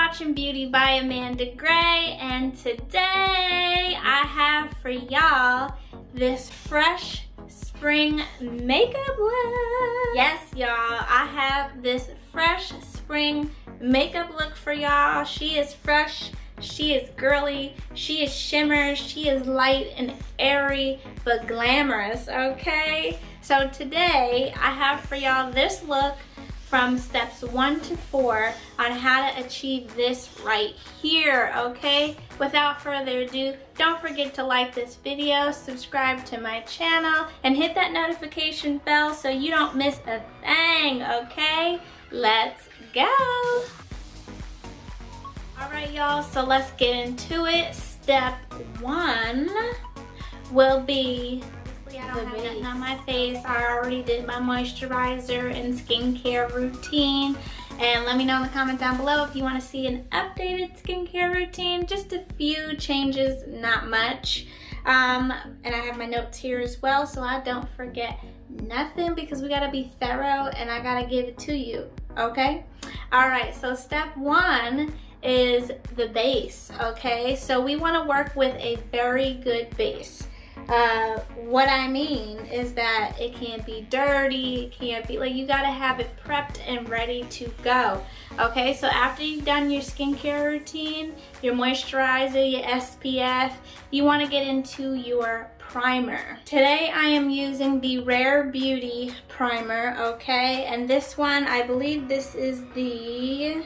watching Beauty by Amanda Gray, and today I have for y'all this fresh spring makeup look. Yes, y'all, I have this fresh spring makeup look for y'all. She is fresh, she is girly, she is shimmer, she is light and airy, but glamorous, okay? So today I have for y'all this look from steps 1 to 4 on how to achieve this right here, okay? Without further ado, don't forget to like this video, subscribe to my channel, and hit that notification bell so you don't miss a thing, okay? Let's go! Alright y'all, so let's get into it. Step 1 will be, I don't have nothing on my face. I already did my moisturizer and skincare routine. And let me know in the comments down below if you want to see an updated skincare routine. Just a few changes, not much. And I have my notes here as well, so I don't forget nothing because we gotta be thorough and I gotta give it to you, okay? Alright, so step 1 is the base, okay? So we want to work with a very good base. What I mean is that it can't be dirty, it can't be, like, you gotta have it prepped and ready to go. Okay, so after you've done your skincare routine, your moisturizer, your SPF, you want to get into your primer. Today I am using the Rare Beauty primer, okay? And this one, I believe this is the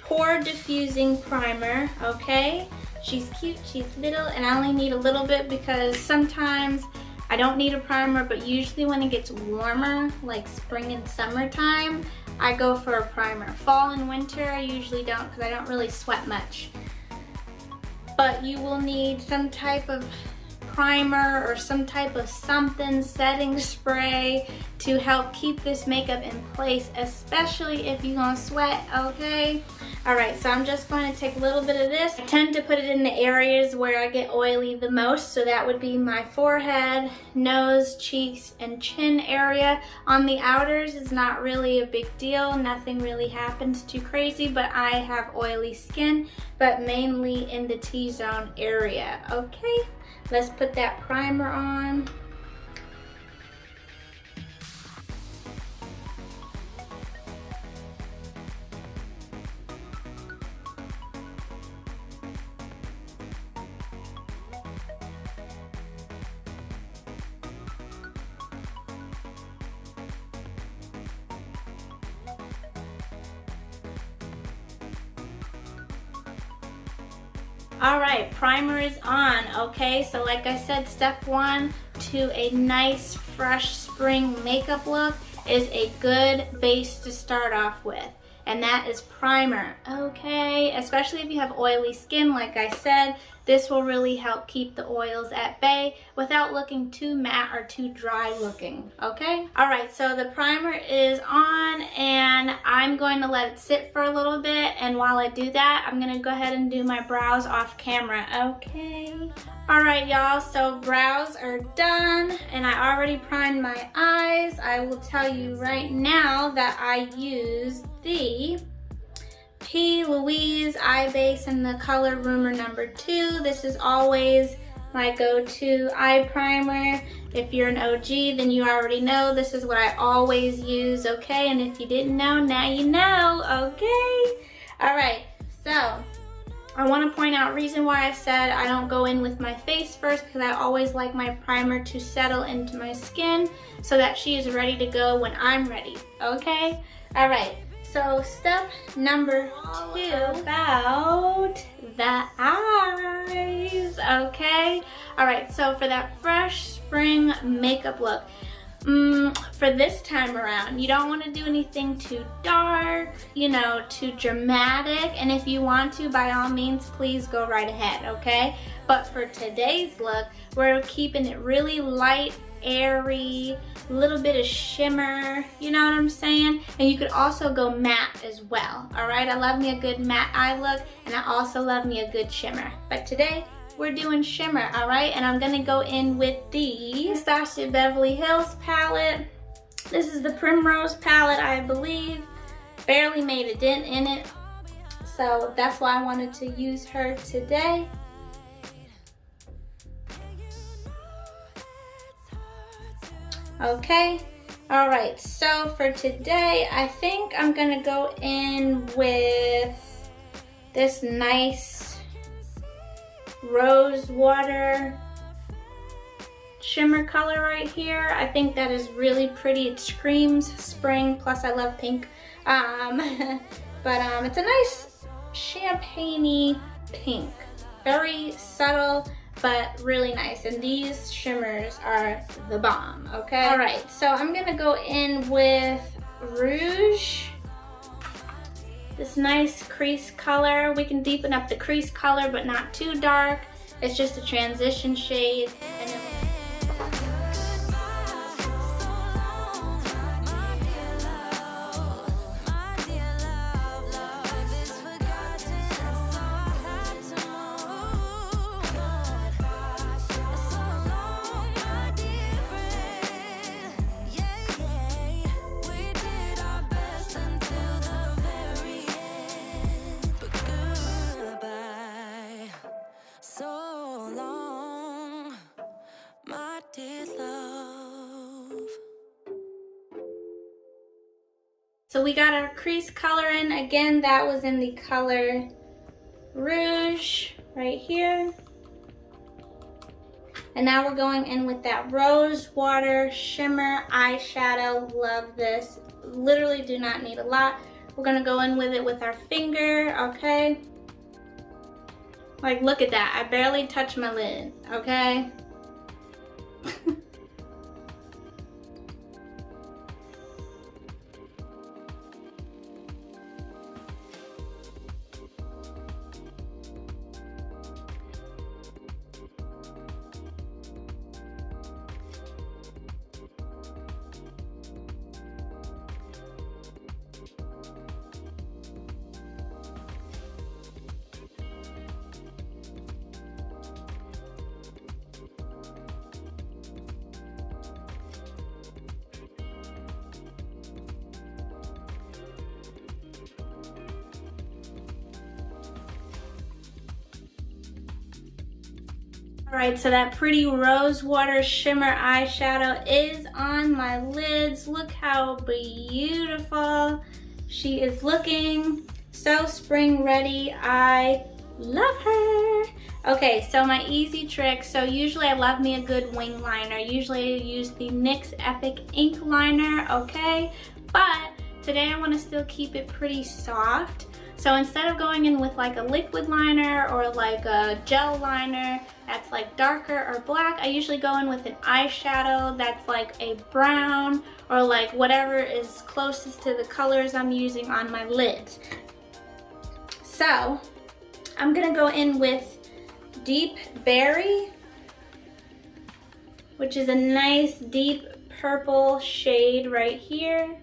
Pore Diffusing primer, okay? She's cute, she's little, and I only need a little bit because sometimes I don't need a primer, but usually when it gets warmer, like spring and summertime, I go for a primer. Fall and winter, I usually don't because I don't really sweat much. But you will need some type of primer or some type of something, setting spray, to help keep this makeup in place, especially if you're gonna sweat, okay? Alright, so I'm just going to take a little bit of this. I tend to put it in the areas where I get oily the most, so that would be my forehead, nose, cheeks, and chin area. On the outers is not really a big deal. Nothing really happens too crazy, but I have oily skin, but mainly in the T-zone area, okay? Let's put that primer on. Alright, primer is on, okay? So like I said, step 1 to a nice fresh spring makeup look is a good base to start off with. And that is primer, okay? Especially if you have oily skin, like I said, this will really help keep the oils at bay without looking too matte or too dry looking, okay? Alright, so the primer is on and I'm going to let it sit for a little bit, and while I do that, I'm gonna go ahead and do my brows off camera, okay? Alright y'all, so brows are done and I already primed my eyes. I will tell you right now that I used the PLouise eye base in the color Rumour number 2. This is always my go-to eye primer. If you're an OG, then you already know this is what I always use, okay? And if you didn't know, now you know, okay? Alright, so I want to point out reason why I said I don't go in with my face first, because I always like my primer to settle into my skin so that she is ready to go when I'm ready, okay? Alright. So step number 2 about the eyes, okay? Alright, so for that fresh spring makeup look, for this time around, you don't want to do anything too dark, you know, too dramatic, and if you want to, by all means, please go right ahead, okay? But for today's look, we're keeping it really light, airy, a little bit of shimmer, you know what I'm saying? And you could also go matte as well, all right? I love me a good matte eye look, and I also love me a good shimmer. But today, we're doing shimmer, all right? And I'm gonna go in with the Anastasia Beverly Hills palette. This is the Primrose palette, I believe. Barely made a dent in it. So that's why I wanted to use her today. Okay, all right, so for today, I think I'm gonna go in with this nice rose water shimmer color right here. I think that is really pretty. It screams spring, plus I love pink. But it's a nice champagne-y pink. Very subtle, but really nice. And these shimmers are the bomb, okay? All right, so I'm gonna go in with Rouge. This nice crease color. We can deepen up the crease color, but not too dark. It's just a transition shade. So we got our crease color in. Again, that was in the color Rouge right here. And now we're going in with that rose water shimmer eyeshadow. Love this. Literally do not need a lot. We're gonna go in with it with our finger, okay? Like, look at that. I barely touched my lid, okay? Alright, so that pretty rose water shimmer eyeshadow is on my lids. Look how beautiful she is looking. So spring ready. I love her. Okay, so my easy trick. So usually I love me a good wing liner. Usually I use the NYX Epic Ink Liner, okay? But today I want to still keep it pretty soft. So instead of going in with like a liquid liner or like a gel liner that's like darker or black, I usually go in with an eyeshadow that's like a brown or like whatever is closest to the colors I'm using on my lids. So I'm gonna go in with Deep Berry, which is a nice deep purple shade right here.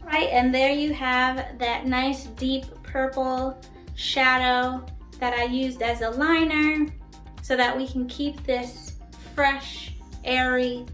Right, and there you have that nice deep purple shadow that I used as a liner so that we can keep this fresh, airy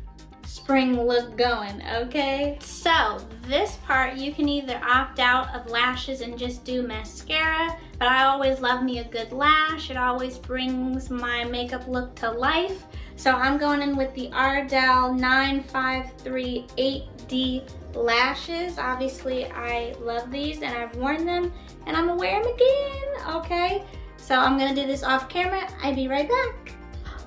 spring look going, okay? So this part you can either opt out of lashes and just do mascara, but I always love me a good lash. It always brings my makeup look to life. So I'm going in with the Ardell 9538D lashes. Obviously I love these and I've worn them and I'm gonna wear them again, okay? So I'm gonna do this off camera. I'll be right back.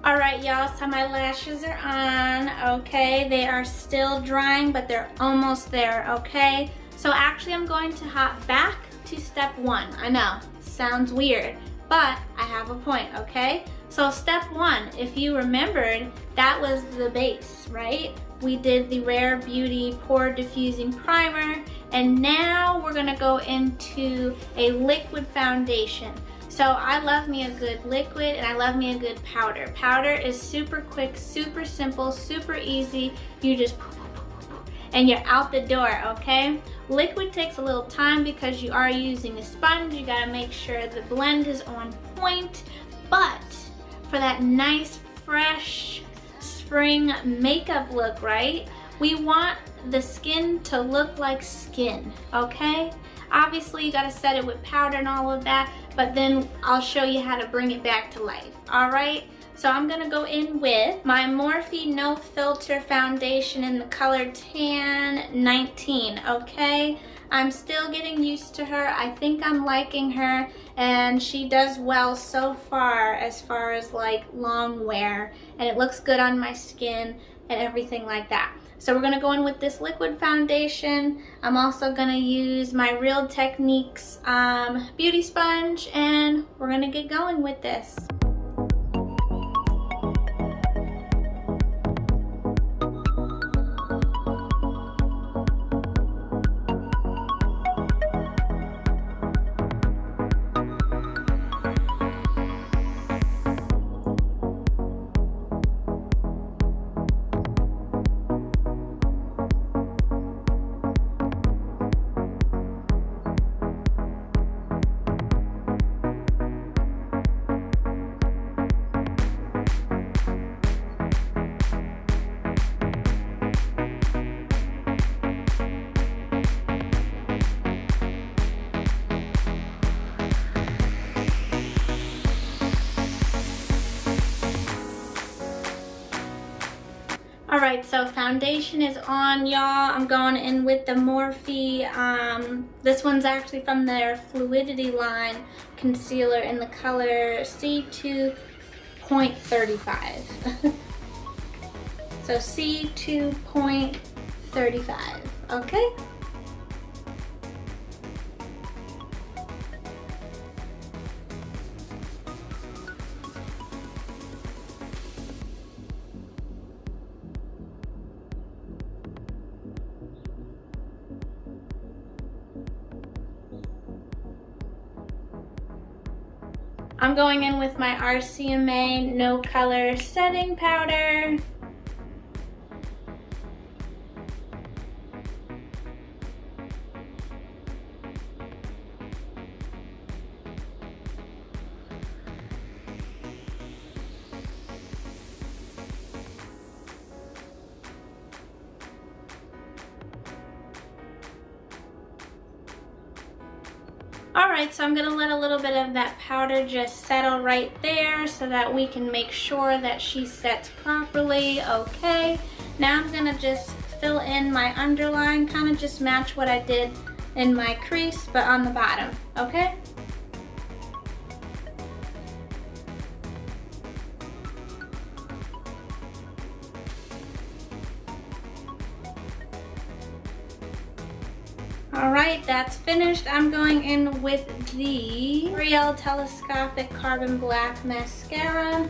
All right, y'all, so my lashes are on, okay? They are still drying, but they're almost there, okay? So actually I'm going to hop back to step one. I know, sounds weird, but I have a point, okay? So step one, if you remembered, that was the base, right? We did the Rare Beauty Pore Diffusing Primer, and now we're gonna go into a liquid foundation. So So I love me a good liquid and I love me a good powder. Powder is super quick, super simple, super easy. You just and you're out the door, okay? Liquid takes a little time because you are using a sponge. You gotta make sure the blend is on point. But for that nice, fresh spring makeup look, right? We want the skin to look like skin, okay? Obviously, you gotta set it with powder and all of that, but then I'll show you how to bring it back to life, all right? So I'm gonna go in with my Morphe No Filter Foundation in the color Tan 19, okay? I'm still getting used to her. I think I'm liking her, and she does well so far as like long wear, and it looks good on my skin and everything like that. So we're gonna go in with this liquid foundation. I'm also gonna use my Real Techniques beauty sponge, and we're gonna get going with this. Alright, so foundation is on, y'all. I'm going in with the Morphe, this one's actually from their Fluidity line concealer in the color C2.35. So C2.35, okay? I'm going in with my RCMA No Color Setting Powder. Alright, so I'm going to let a little bit of that powder just settle right there so that we can make sure that she sets properly. Okay, now I'm going to just fill in my underline, kind of just match what I did in my crease, but on the bottom, okay? Alright, that's finished. I'm going in with the L'Oreal Telescopic Carbon Black Mascara.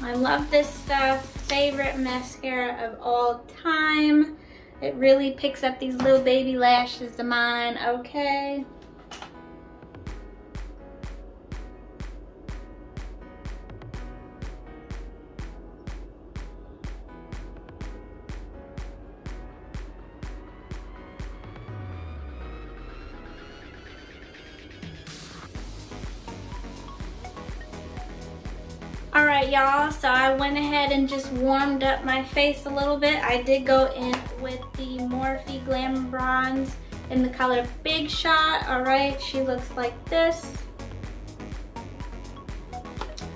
I love this stuff. Favorite mascara of all time. It really picks up these little baby lashes of mine, okay? Alright y'all, so I went ahead and just warmed up my face a little bit. I did go in with the Morphe Glamabronze in the color Big Shot. Alright, she looks like this.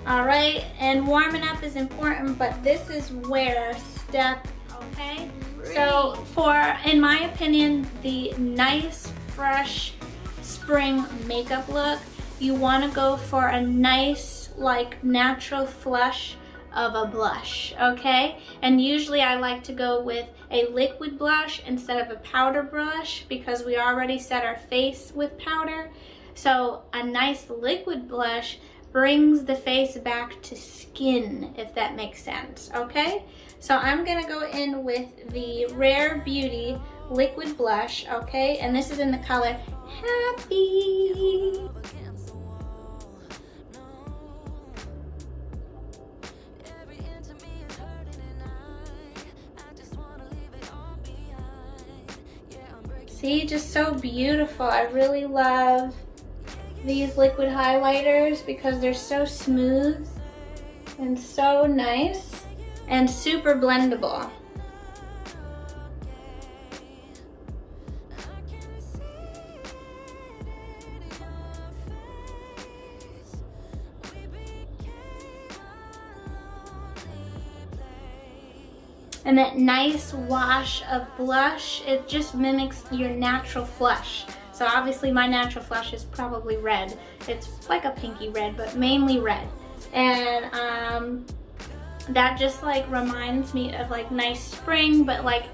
Alright, and warming up is important, but this is where step, okay? So for, in my opinion, the nice, fresh spring makeup look, you want to go for a nice, like natural flush of a blush, okay? And usually I like to go with a liquid blush instead of a powder blush because we already set our face with powder. So a nice liquid blush brings the face back to skin, if that makes sense, okay? So I'm gonna go in with the Rare Beauty liquid blush, okay? And this is in the color Happy. See, just so beautiful. I really love these liquid highlighters because they're so smooth and so nice and super blendable. And that nice wash of blush, it just mimics your natural flush. So obviously my natural flush is probably red. It's like a pinky red, but mainly red. And that just like reminds me of like nice spring, but like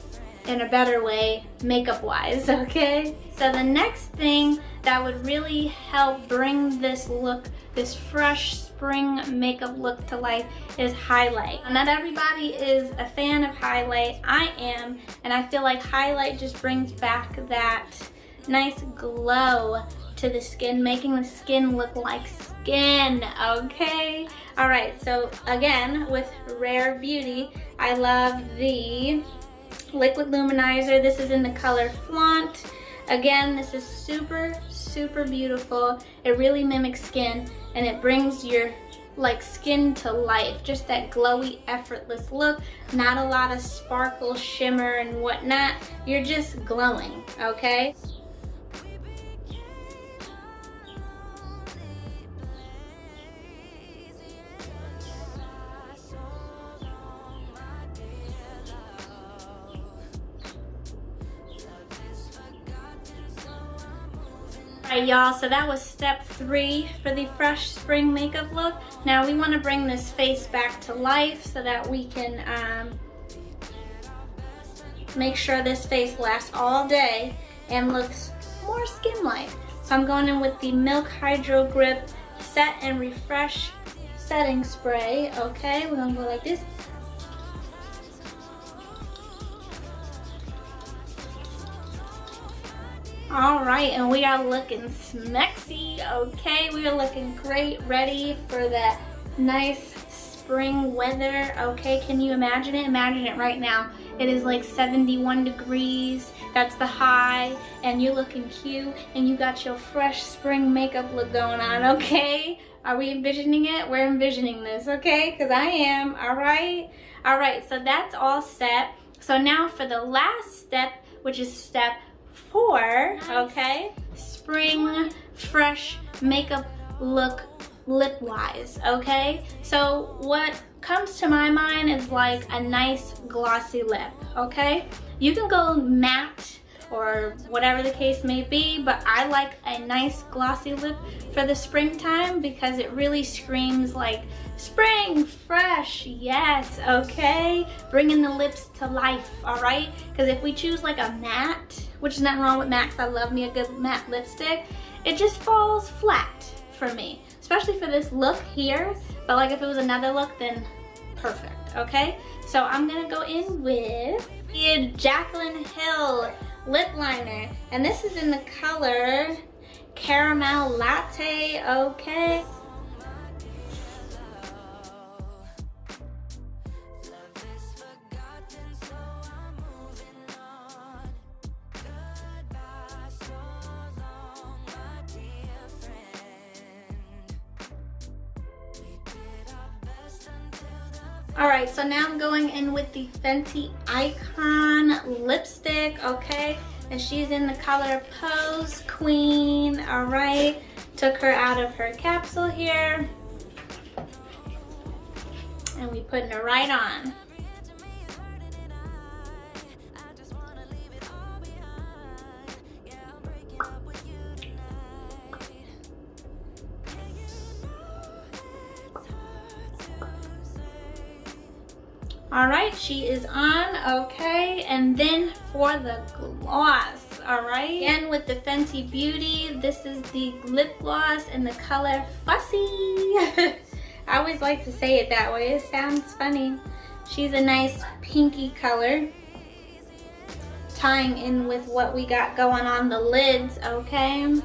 in a better way, makeup wise, okay? So the next thing that would really help bring this look, this fresh spring makeup look to life is highlight. Not everybody is a fan of highlight. I am, and I feel like highlight just brings back that nice glow to the skin, making the skin look like skin, okay? All right, so again, with Rare Beauty, I love the liquid luminizer. This is in the color Flaunt. Again, this is super, super beautiful. It really mimics skin, and it brings your like skin to life. Just that glowy, effortless look. Not a lot of sparkle, shimmer, and whatnot. You're just glowing, okay? Alright y'all, so that was step 3 for the fresh spring makeup look. Now we want to bring this face back to life so that we can make sure this face lasts all day and looks more skin-like. So I'm going in with the Milk Hydro Grip Set and Refresh Setting Spray. Okay, we're going to go like this. All right, and we are looking smexy, okay? We are looking great, ready for that nice spring weather, okay? Can you imagine it? Imagine it right now. It is like 71 degrees, that's the high, and you're looking cute, and you got your fresh spring makeup look going on, okay? Are we envisioning it? We're envisioning this, okay? Because I am, all right? All right, so that's all set. So now for the last step, which is step 4, okay? Spring fresh makeup look lip wise, okay? So what comes to my mind is like a nice glossy lip, okay? You can go matte or whatever the case may be, but I like a nice glossy lip for the springtime because it really screams like spring, fresh, yes, okay? Bringing the lips to life, all right? Because if we choose like a matte, which is nothing wrong with matte, I love me a good matte lipstick, it just falls flat for me, especially for this look here. But like if it was another look, then perfect, okay? So I'm gonna go in with the Jaclyn Hill lip liner, and this is in the color Caramel Latte, okay? Alright, so now I'm going in with the Fenty Icon lipstick, okay? And she's in the color Pose Queen, alright? Took her out of her capsule here. And we putting her right on. All right, she is on, okay, and then for the gloss, all right, again with the Fenty Beauty, this is the lip gloss in the color Fussy. I always like to say it that way, it sounds funny. She's a nice pinky color, tying in with what we got going on the lids, okay.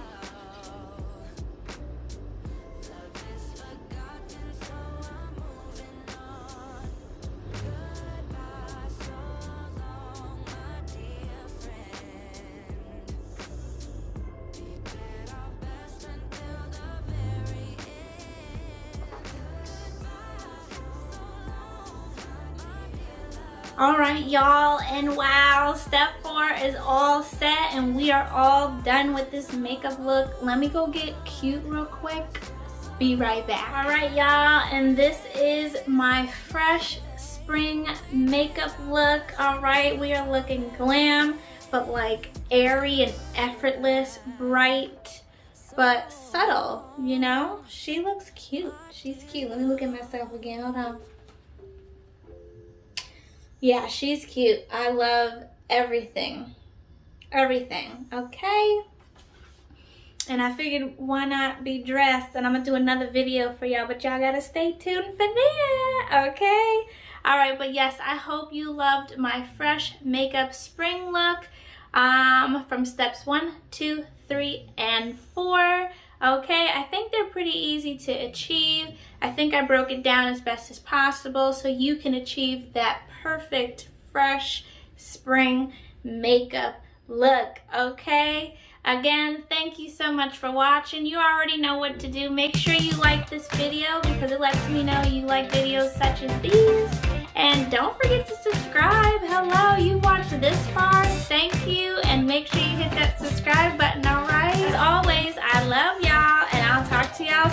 All right, y'all, and wow, step 4 is all set and we are all done with this makeup look. Let me go get cute real quick. Be right back. All right, y'all, and this is my fresh spring makeup look. All right, we are looking glam, but like airy and effortless, bright, but subtle, you know? She looks cute. She's cute. Let me look at myself again. Hold on. Yeah, she's cute. I love everything. Everything, okay? And I figured why not be dressed, and I'm gonna do another video for y'all, but y'all gotta stay tuned for that, okay? All right, but yes, I hope you loved my fresh makeup spring look from steps 1, 2, 3, and 4. Okay, I think they're pretty easy to achieve. I think I broke it down as best as possible so you can achieve that perfect fresh spring makeup look, okay? Again, thank you so much for watching. You already know what to do. Make sure you like this video because it lets me know you like videos such as these. And don't forget to subscribe. Hello, you watched this far. Thank you. And make sure you hit that subscribe button, all right? As always, I love y'all, and I'll talk to y'all